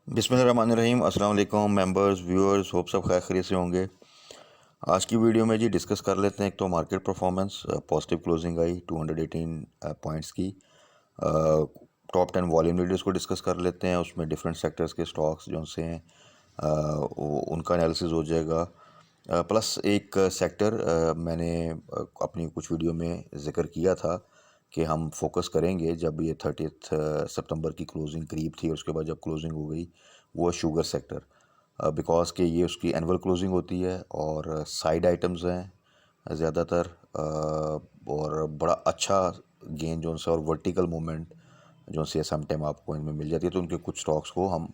बिस्मिल्लाहिर्रहमानिर्रहीम। अस्सलाम वालेकुम मेंबर्स व्यूअर्स, होप सब खैर खैरियत से होंगे। आज की वीडियो में जी डिस्कस कर लेते हैं। एक तो मार्केट परफॉर्मेंस, पॉजिटिव क्लोजिंग आई 218 पॉइंट्स की। टॉप 10 वॉल्यूम लीडर्स को डिस्कस कर लेते हैं। उसमें डिफरेंट सेक्टर्स के स्टॉक्स जो से हैं उनका एनालिसिस हो जाएगा। प्लस एक सेक्टर मैंने अपनी कुछ वीडियो में ज़िक्र किया था कि हम फोकस करेंगे जब ये 30 सितंबर की क्लोजिंग करीब थी और उसके बाद जब क्लोजिंग हो गई, वो शुगर सेक्टर। बिकॉज़ कि ये उसकी एनुअल क्लोजिंग होती है और साइड आइटम्स हैं ज़्यादातर, और बड़ा अच्छा गेन जो उनसे और वर्टिकल मूवमेंट जो से सम टाइम आपको इनमें मिल जाती है। तो उनके कुछ स्टॉक्स को हम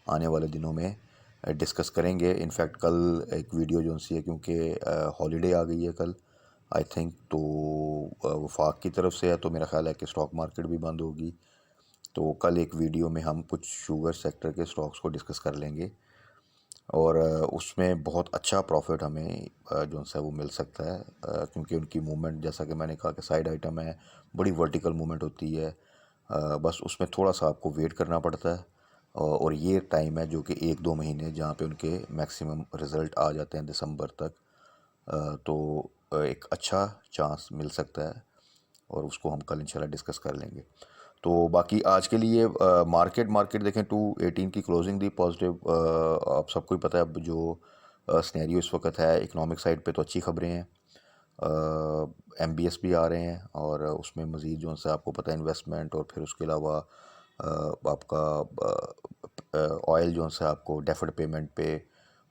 आने वाले दिनों में डिस्कस करेंगे। इनफैक्ट कल एक वीडियो जो सी है, क्योंकि हॉलीडे आ गई है कल आई थिंक, तो वफाक की तरफ से है, तो मेरा ख्याल है कि स्टॉक मार्केट भी बंद होगी। तो कल एक वीडियो में हम कुछ शुगर सेक्टर के स्टॉक्स को डिस्कस कर लेंगे और उसमें बहुत अच्छा प्रॉफिट हमें जो है वो मिल सकता है, क्योंकि उनकी मूवमेंट, जैसा कि मैंने कहा कि साइड आइटम है, बड़ी वर्टिकल मूवमेंट होती है। बस उसमें थोड़ा सा आपको वेट करना पड़ता है और ये टाइम है जो कि 1-2 महीने जहाँ पे उनके मैक्सिमम रिज़ल्ट आ जाते हैं दिसंबर तक। तो एक अच्छा चांस मिल सकता है और उसको हम कल इंशाल्लाह डिस्कस कर लेंगे। तो बाकी आज के लिए मार्केट देखें, 218 की क्लोजिंग दी पॉजिटिव। आप सबको ही पता है अब जो सिनेरियो इस वक्त है इकोनॉमिक साइड पे, तो अच्छी खबरें हैं। एमबीएस भी आ रहे हैं और उसमें मज़ीद जो है आपको पता है इन्वेस्टमेंट, और फिर उसके अलावा आपका ऑयल जो है आपको डेफर्ड पेमेंट पे,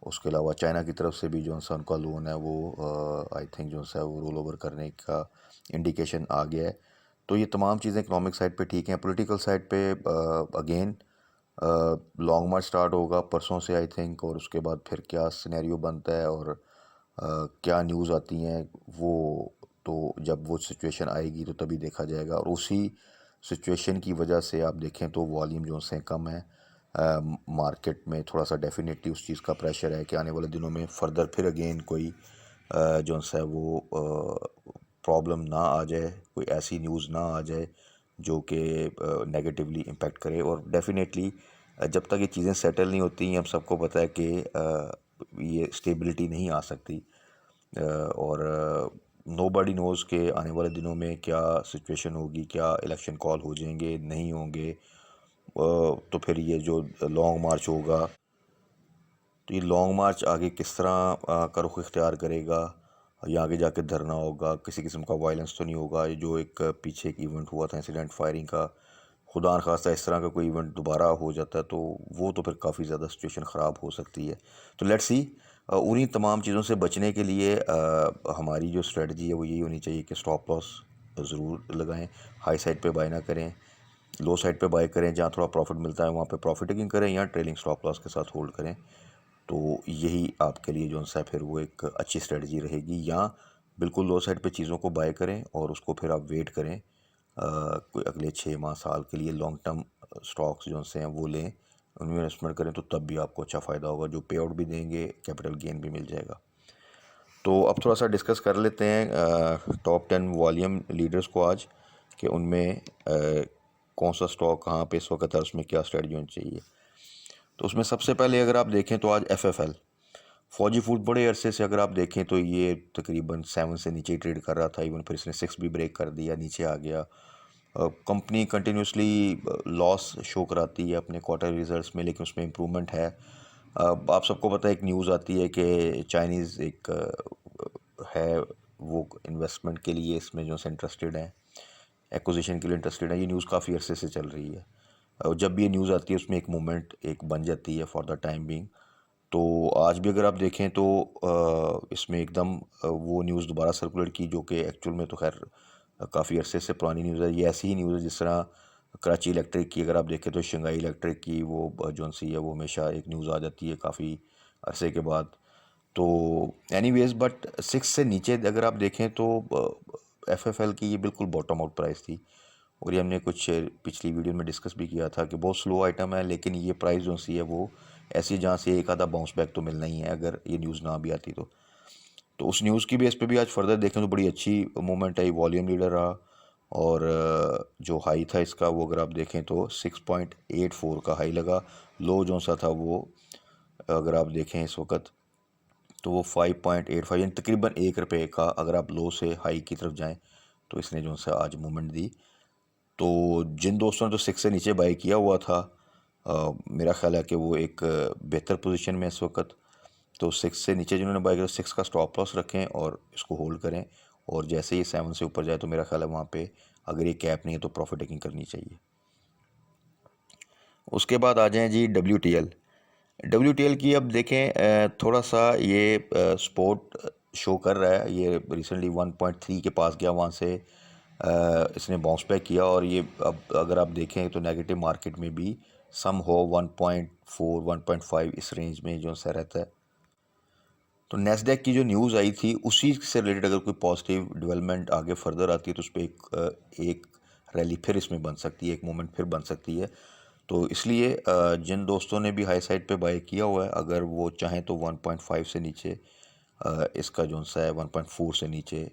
उसके अलावा चाइना की तरफ से भी जो है उनका लोन है वो आई थिंक जो है वो रोल ओवर करने का इंडिकेशन आ गया है। तो ये तमाम चीज़ें इकोनॉमिक साइड पे ठीक हैं। पॉलिटिकल साइड पे अगेन लॉन्ग मार्च स्टार्ट होगा परसों से आई थिंक, और उसके बाद फिर क्या सिनेरियो बनता है और क्या न्यूज़ आती हैं वो, तो जब वो सिचुएशन आएगी तो तभी देखा जाएगा। और उसी सिचुएशन की वजह से आप देखें तो वॉल्यूम जो से कम है मार्केट में। थोड़ा सा डेफिनेटली उस चीज़ का प्रेशर है कि आने वाले दिनों में फर्दर फिर अगेन कोई जो है वो प्रॉब्लम ना आ जाए, कोई ऐसी न्यूज़ ना आ जाए जो कि नेगेटिवली इम्पेक्ट करे। और डेफिनेटली जब तक ये चीज़ें सेटल नहीं होती, हम सबको पता है कि ये स्टेबिलिटी नहीं आ सकती, और नो बडी नोज़ के आने वाले दिनों में क्या सिचुएशन होगी, क्या इलेक्शन कॉल हो जाएंगे नहीं होंगे। तो फिर ये जो लॉन्ग मार्च होगा, तो ये लॉन्ग मार्च आगे किस तरह का रुख इख्तियार करेगा, या आगे जाके धरना होगा, किसी किस्म का वायलेंस तो नहीं होगा। ये जो एक पीछे एक इवेंट हुआ था इंसिडेंट फायरिंग का, खुदा न खास्ता इस तरह का कोई इवेंट दोबारा हो जाता है तो वो तो फिर काफ़ी ज़्यादा सिचुएशन ख़राब हो सकती है। तो लेट्स सी, उन्हीं तमाम चीज़ों से बचने के लिए हमारी जो स्ट्रेटजी है वो यही होनी चाहिए कि स्टॉप लॉस ज़रूर लगाएं, हाई साइड पे बाय ना करें, लो साइड पे बाय करें, जहाँ थोड़ा प्रॉफिट मिलता है वहाँ पे प्रॉफिट टेकिंग करें, या ट्रेलिंग स्टॉप लॉस के साथ होल्ड करें। तो यही आपके लिए जो है फिर वो एक अच्छी स्ट्रेटजी रहेगी। या बिल्कुल लो साइड पे चीज़ों को बाय करें और उसको फिर आप वेट करें, कोई अगले 6 माह साल के लिए लॉन्ग टर्म स्टॉक्स जो से हैं वो लें, उनमें इन्वेस्टमेंट करें, तो तब भी आपको अच्छा फ़ायदा होगा, जो पे आउट भी देंगे, कैपिटल गेन भी मिल जाएगा। तो अब थोड़ा सा डिस्कस कर लेते हैं टॉप 10 वॉल्यूम लीडर्स को आज, कि उनमें कौन सा स्टॉक कहाँ पे इस वक्त है, उसमें क्या स्ट्रेटजी होनी चाहिए। तो उसमें सबसे पहले अगर आप देखें तो आज एफएफएल फौजी फूड, बड़े अरसे से अगर आप देखें तो ये तकरीबन 7 से नीचे ही ट्रेड कर रहा था। इवन फिर इसने 6 भी ब्रेक कर दिया, नीचे आ गया। कंपनी कंटिन्यूसली लॉस शो कराती है अपने क्वार्टर रिजल्ट्स में, लेकिन उसमें इम्प्रूवमेंट है। आप सबको पता है, एक न्यूज़ आती है कि चाइनीज़ एक है वो इन्वेस्टमेंट के लिए इसमें जो है इंटरेस्टेड है, एक्विजिशन के लिए इंटरेस्टेड है। ये न्यूज़ काफ़ी अरसे से चल रही है। जब भी ये न्यूज़ आती है उसमें एक मूवमेंट एक बन जाती है फॉर द टाइम बिंग। तो आज भी अगर आप देखें तो इसमें एकदम वो न्यूज़ दोबारा सर्कुलेट की, जो कि एक्चुअल में तो खैर काफ़ी अरसे से पुरानी न्यूज़ है। ये ऐसी ही न्यूज़ है जिस तरह कराची इलेक्ट्रिक की अगर आप देखें तो शंघाई इलेक्ट्रिक की वो जो सी है वो हमेशा एक न्यूज़ आ जाती है काफ़ी अरसे के बाद। तो एनीवेज, बट 6 से नीचे अगर आप देखें तो एफएफएल की ये बिल्कुल बॉटम आउट प्राइस थी, और ये हमने कुछ पिछली वीडियो में डिस्कस भी किया था कि बहुत स्लो आइटम है, लेकिन ये प्राइस जो सी है वो ऐसी जहाँ से एक आधा बाउंस बैक तो मिलना ही है अगर ये न्यूज़ ना भी आती तो उस न्यूज़ की बेस पे भी आज फर्दर देखें तो बड़ी अच्छी मूवमेंट आई, वॉल्यूम लीडर रहा और जो हाई था इसका वो अगर आप देखें तो 6.84 का हाई लगा। लो जो सा था वो अगर आप देखें इस वक्त तो वो 5.85 यानी तकरीबन ₹1 का अगर आप लो से हाई की तरफ जाएं तो इसने जो सा आज मूवमेंट दी। तो जिन दोस्तों ने तो 6 से नीचे बाई किया हुआ था मेरा ख्याल है कि वो एक बेहतर पोजीशन में इस वक्त। तो 6 से नीचे जिन्होंने बाई किया 6 का स्टॉप लॉस रखें और इसको होल्ड करें, और जैसे ही 7 से ऊपर जाए तो मेरा ख्याल है वहाँ पे अगर ये कैप नहीं है तो प्रॉफिट टेकिंग करनी चाहिए। उसके बाद आ जाएं जी WTL की। अब देखें थोड़ा सा ये सपोर्ट शो कर रहा है। ये रिसेंटली 1.3 के पास गया, वहाँ से इसने बाउंस बैक किया और ये अब अगर आप देखें तो नेगेटिव मार्केट में भी सम हो 1.4 1.5 इस रेंज में जो सा रहता है। तो नेस्डैक की जो न्यूज़ आई थी उसी से रिलेटेड अगर कोई पॉजिटिव डेवलपमेंट आगे फर्दर आती है तो उस पर एक रैली फिर इसमें बन सकती है, एक मोमेंट फिर बन सकती है। तो इसलिए जिन दोस्तों ने भी हाई साइड पे बाय किया हुआ है अगर वो चाहें तो 1.5 से नीचे इसका जो सा है 1.4 से नीचे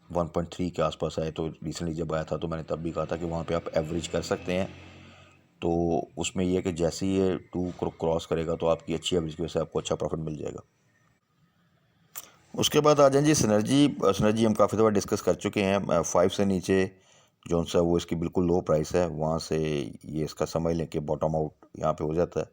1.3 के आसपास आए, तो रिसेंटली जब आया था तो मैंने तब भी कहा था कि वहाँ पे आप एवरेज कर सकते हैं। तो उसमें ये है कि जैसे ही ये 2 क्रॉस करेगा तो आपकी अच्छी एवरेज की वजह से आपको अच्छा प्रॉफिट मिल जाएगा। उसके बाद आ जाएं जी सिनर्जी हम काफ़ी दफ़ा डिस्कस कर चुके हैं। 5 से नीचे जो सा वो इसकी बिल्कुल लो प्राइस है, वहाँ से ये इसका समझ लें कि बॉटम आउट यहाँ पे हो जाता है।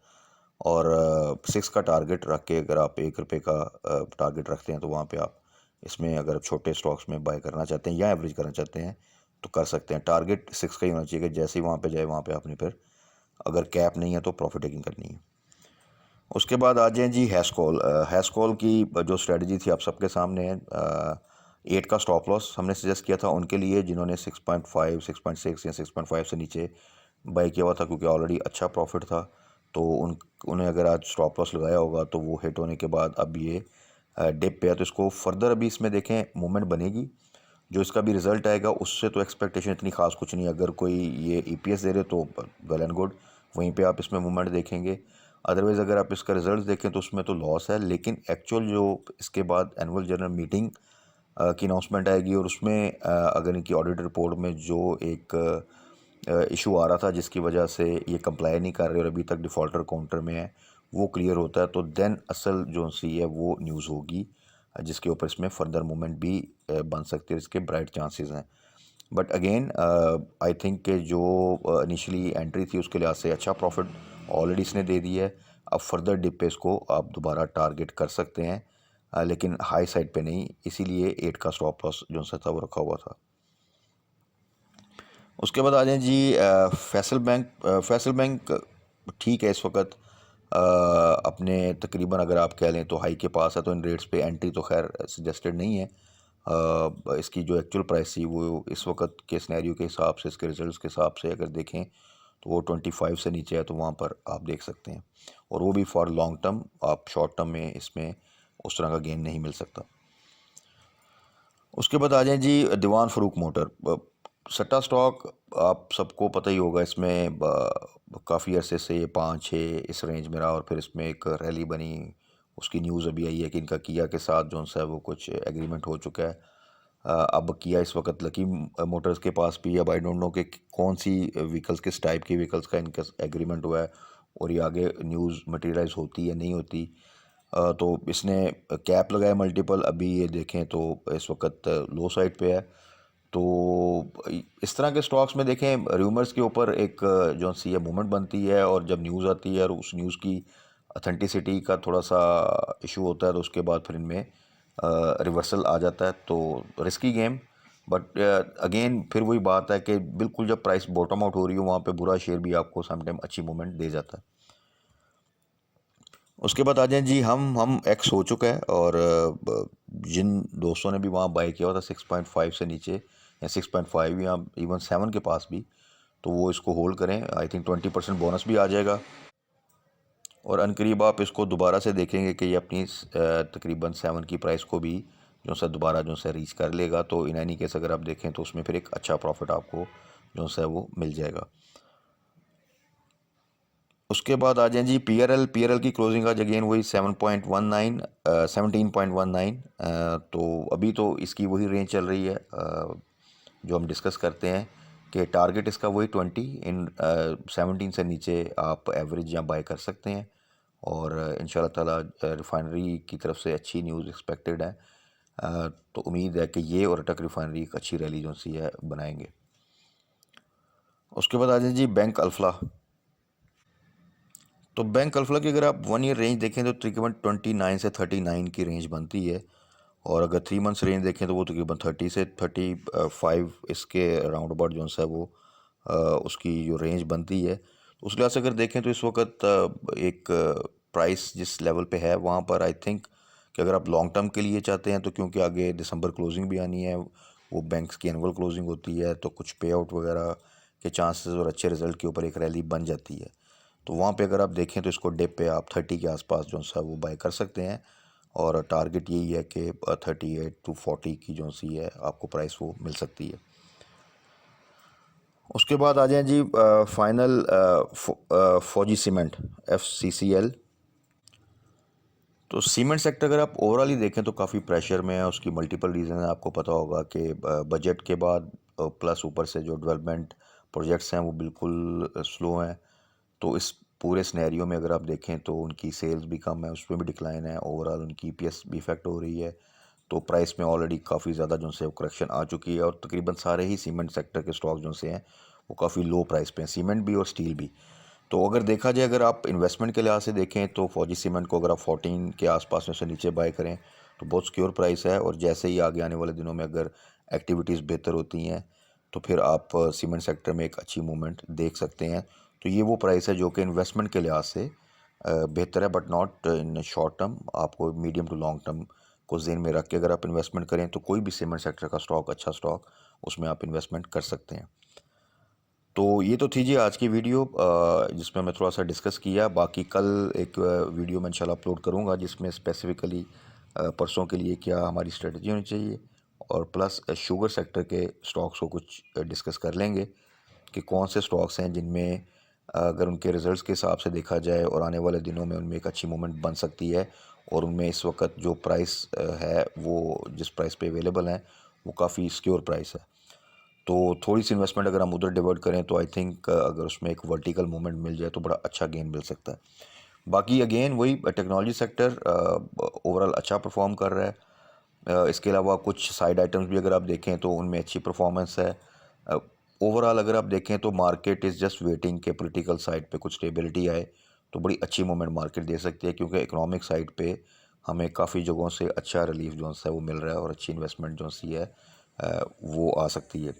और 6 का टारगेट रख के अगर आप ₹1 का टारगेट रखते हैं तो वहाँ पे आप इसमें अगर छोटे स्टॉक्स में बाय करना चाहते हैं या एवरेज करना चाहते हैं तो कर सकते हैं। टारगेट 6 का ही होना चाहिए कि जैसे ही वहाँ पे जाए वहाँ पे आपने फिर अगर कैप नहीं है तो प्रॉफिट टेकिंग करनी है। उसके बाद आ जाएं जी हैस्कॉल की जो स्ट्रेटजी थी आप सबके सामने है। 8 का स्टॉप लॉस हमने सजेस्ट किया था उनके लिए जिन्होंने 6.5 6.6 या 6.5 से नीचे बाई किया हुआ था, क्योंकि ऑलरेडी अच्छा प्रॉफिट था। तो उन्हें अगर आज स्टॉप लॉस लगाया होगा तो वो हिट होने के बाद अब ये डिप पे है, तो इसको फर्दर अभी इसमें देखें मूवमेंट बनेगी। जो इसका भी रिज़ल्ट आएगा उससे तो एक्सपेक्टेशन इतनी खास कुछ नहीं। अगर कोई ये EPS दे रहे तो वेल एंड गुड, वहीं पे आप इसमें मूवमेंट देखेंगे। अदरवाइज़ अगर आप इसका रिज़ल्ट देखें तो उसमें तो लॉस है, लेकिन एक्चुअल जो इसके बाद एनुअल जनरल मीटिंग की अनाउंसमेंट आएगी और उसमें अगर इनकी ऑडिट रिपोर्ट में जो एक इशू आ रहा था जिसकी वजह से ये कंप्लाई नहीं कर रहे और अभी तक डिफ़ॉल्टर काउंटर में है, वो क्लियर होता है तो देन असल जो सी है वो न्यूज़ होगी जिसके ऊपर इसमें फर्दर मूवमेंट भी बन सकती है, इसके ब्राइट चांसेस हैं। बट अगेन आई थिंक कि जो इनिशियली एंट्री थी उसके लिहाज से अच्छा प्रॉफिट ऑलरेडी इसने दे दिया है। अब फर्दर डिप पे इसको आप दोबारा टारगेट कर सकते हैं, लेकिन हाई साइड पे नहीं, इसीलिए 8 का स्टॉप लॉस जो सा था वो रखा हुआ था। उसके बाद आ जाएं जी फैसल बैंक ठीक है इस वक्त अपने तकरीबन अगर आप कह लें तो हाई के पास है, तो इन रेट्स पे एंट्री तो खैर सजेस्टेड नहीं है। इसकी जो एक्चुअल प्राइस थी वो इस वक्त के सिनेरियो के हिसाब से, इसके रिजल्ट्स के हिसाब से अगर देखें तो वो 25 से नीचे है, तो वहाँ पर आप देख सकते हैं, और वो भी फॉर लॉन्ग टर्म। आप शॉर्ट टर्म में इसमें उस तरह का गेन नहीं मिल सकता। उसके बाद आ जाएं जी दीवान फ़रूख मोटर सट्टा स्टॉक। आप सबको पता ही होगा इसमें काफ़ी अरसे से ये 5-6 इस रेंज में रहा और फिर इसमें एक रैली बनी। उसकी न्यूज़ अभी आई है कि इनका किया के साथ जो सा है वो कुछ एग्रीमेंट हो चुका है। अब किया इस वक्त लकी मोटर्स के पास भी, अब आई डोंट नो कि कौन सी व्हीकल्स किस टाइप की व्हीकल्स का इनका एग्रीमेंट हुआ है और ये आगे न्यूज़ मटेरियलाइज होती या नहीं होती। तो इसने कैप लगाया मल्टीपल, अभी ये देखें तो इस वक्त लो साइड पे है। तो इस तरह के स्टॉक्स में देखें र्यूमर्स के ऊपर एक जो सी है मूवमेंट बनती है, और जब न्यूज़ आती है और उस न्यूज़ की अथेंटिसिटी का थोड़ा सा इशू होता है तो उसके बाद फिर इनमें रिवर्सल आ जाता है, तो रिस्की गेम। बट अगेन फिर वही बात है कि बिल्कुल जब प्राइस बॉटम आउट हो रही हो वहाँ पे बुरा शेयर भी आपको समटाइम अच्छी मूवमेंट दे जाता है। उसके बाद आ जाएं जी हम एक्स हो चुका है, और जिन दोस्तों ने भी वहाँ बाय किया हुआ था 6.5 से नीचे या 6.5 या इवन 7 के पास भी, तो वो इसको होल्ड करें। आई थिंक 20% बोनस भी आ जाएगा, और अनकरीब आप इसको दोबारा से देखेंगे कि ये अपनी तकरीबन 7 की प्राइस को भी जो सा दोबारा जो सा रीच कर लेगा। तो इन एनी केस अगर आप देखें तो उसमें फिर एक अच्छा प्रॉफिट आपको जो सा वो मिल जाएगा। उसके बाद आ जाएं जी पी आर एल की क्लोजिंग आज अगेन वही 7.19 17.19। तो अभी तो इसकी वही रेंज चल रही है जो हम डिस्कस करते हैं कि टारगेट इसका वही 20, इन 17 से नीचे आप एवरेज या बाय कर सकते हैं। और इंशाल्लाह ताला रिफाइनरी की तरफ से अच्छी न्यूज़ एक्सपेक्टेड है। तो उम्मीद है कि ये और अटक रिफाइनरी एक अच्छी रैली जो सी है बनाएंगे। उसके बाद आ जाए जी बैंक अल्फला। तो बैंक अल्फला की अगर आप 1 ईयर रेंज देखें तो तकरीबन 29 से 39 की रेंज बनती है। और अगर 3 मंथ्स रेंज देखें तो वो तकरीबन 30 से 35 इसके राउंड अबाउट जो है वो उसकी जो रेंज बनती है। तो उस लिहाज से अगर देखें तो इस वक्त एक प्राइस जिस लेवल पे है वहाँ पर आई थिंक कि अगर आप लॉन्ग टर्म के लिए चाहते हैं तो क्योंकि आगे दिसंबर क्लोजिंग भी आनी है, वो बैंक्स की एनुअल क्लोजिंग होती है, तो कुछ पे आउट वगैरह के चांसेस और अच्छे रिजल्ट के ऊपर एक रैली बन जाती है। तो वहाँ पे अगर आप देखें तो इसको डिप पे आप 30 के आसपास जो सा वो बाय कर सकते हैं। और टारगेट यही है कि 38 to 40 की जो सी है आपको प्राइस वो मिल सकती है। उसके बाद आ जाए जी फाइनल फौजी सीमेंट FCCL। तो सीमेंट सेक्टर अगर आप ओवरऑल ही देखें तो काफ़ी प्रेशर में है। उसकी मल्टीपल रीज़न है, आपको पता होगा कि बजट के बाद प्लस ऊपर से जो डेवलपमेंट प्रोजेक्ट्स हैं वो बिल्कुल स्लो हैं। तो इस पूरे सिनेरियो में अगर आप देखें तो उनकी सेल्स भी कम है, उसमें भी डिक्लाइन है, ओवरऑल उनकी EPS भी इफेक्ट हो रही है। तो प्राइस में ऑलरेडी काफ़ी ज़्यादा जो से करेक्शन आ चुकी है और तकरीबन सारे ही सीमेंट सेक्टर के स्टॉक जो से हैं वो काफ़ी लो प्राइस पे हैं, सीमेंट भी और स्टील भी। तो अगर देखा जाए, अगर आप इन्वेस्टमेंट के लिहाज से देखें तो फौजी सीमेंट को अगर आप 14 के आसपास में से नीचे बाय करें तो बहुत सिक्योर प्राइस है। और जैसे ही आगे आने वाले दिनों में अगर एक्टिविटीज़ बेहतर होती हैं तो फिर आप सीमेंट सेक्टर में एक अच्छी मूवमेंट देख सकते हैं। तो ये वो प्राइस है जो कि इन्वेस्टमेंट के लिहाज से बेहतर है, but not in short term. आपको मीडियम टू लॉन्ग टर्म को जेन में रख के अगर आप इन्वेस्टमेंट करें तो कोई भी सीमेंट सेक्टर का स्टॉक, अच्छा स्टॉक, उसमें आप इन्वेस्टमेंट कर सकते हैं। तो ये तो थी जी आज की वीडियो जिसमें मैं थोड़ा सा डिस्कस किया। बाकी कल एक वीडियो मैं इंशाल्लाह अपलोड करूँगा जिसमें स्पेसिफ़िकली परसों के लिए क्या हमारी स्ट्रेटजी होनी चाहिए, और प्लस शुगर सेक्टर के स्टॉक्स को कुछ डिस्कस कर लेंगे कि कौन से स्टॉक्स हैं जिनमें अगर उनके रिज़ल्ट्स के हिसाब से देखा जाए और आने वाले दिनों में उनमें एक अच्छी मूवमेंट बन सकती है। और उनमें इस वक्त जो प्राइस है वो जिस प्राइस पे अवेलेबल हैं वो काफ़ी सिक्योर प्राइस है। तो थोड़ी सी इन्वेस्टमेंट अगर हम उधर डिवर्ट करें तो आई थिंक अगर उसमें एक वर्टिकल मूवमेंट मिल जाए तो बड़ा अच्छा गेन मिल सकता है। बाकी अगेन वही टेक्नोलॉजी सेक्टर ओवरऑल अच्छा परफॉर्म कर रहा है। इसके अलावा कुछ साइड आइटम्स भी अगर आप देखें तो उनमें अच्छी परफॉर्मेंस है। ओवरऑल अगर आप देखें तो मार्केट इज़ जस्ट वेटिंग के पॉलिटिकल साइड पे कुछ स्टेबिलिटी आए तो बड़ी अच्छी मूवमेंट मार्केट दे सकती है, क्योंकि इकोनॉमिक साइड पे हमें काफ़ी जगहों से अच्छा रिलीफ जो है वो मिल रहा है और अच्छी इन्वेस्टमेंट जो सी है वो आ सकती है।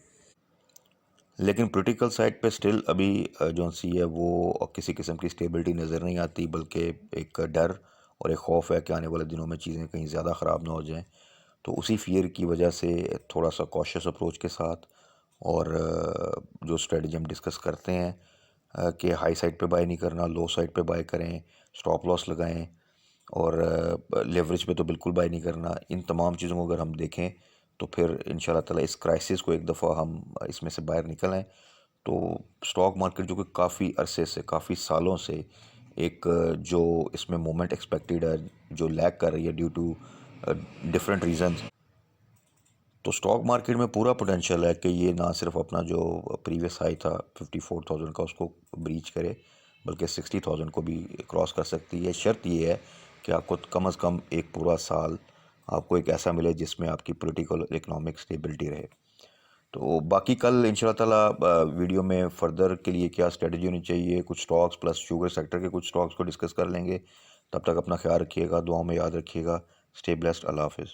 लेकिन पॉलिटिकल साइड पे स्टिल अभी जो सी है वो किसी किस्म की स्टेबिलिटी नज़र नहीं आती, बल्कि एक डर और एक खौफ है कि आने वाले दिनों में चीज़ें कहीं ज़्यादा ख़राब ना हो जाएं। तो उसी फियर की वजह से थोड़ा सा कॉशियस अप्रोच के साथ और जो स्ट्रेटजी हम डिस्कस करते हैं कि हाई साइड पे बाय नहीं करना, लो साइड पे बाय करें, स्टॉप लॉस लगाएं, और लेवरेज पे तो बिल्कुल बाय नहीं करना। इन तमाम चीज़ों को अगर हम देखें तो फिर इंशाल्लाह ताला इस क्राइसिस को एक दफ़ा हम इसमें से बाहर निकल आएँ तो स्टॉक मार्केट जो कि काफ़ी अरसे से, काफ़ी सालों से एक जो इसमें मोमेंट एक्सपेक्टेड है जो लैग कर रही है ड्यू टू डिफरेंट रीजंस, तो स्टॉक मार्केट में पूरा पोटेंशियल है कि ये ना सिर्फ अपना जो प्रीवियस हाई था 54,000 का उसको ब्रीच करे, बल्कि 60,000 को भी क्रॉस कर सकती है। शर्त ये है कि आपको कम से कम एक पूरा साल आपको एक ऐसा मिले जिसमें आपकी पॉलिटिकल इकोनॉमिक स्टेबिलिटी रहे। तो बाकी कल इंशाल्लाह ताला वीडियो में फ़र्दर के लिए क्या स्ट्रेटजी होनी चाहिए, कुछ स्टॉक्स प्लस शुगर सेक्टर के कुछ स्टॉक्स को डिस्कस कर लेंगे। तब तक अपना ख्याल रखिएगा, दुआओं में याद रखिएगा। Stay blessed. अल्लाह हाफिज़।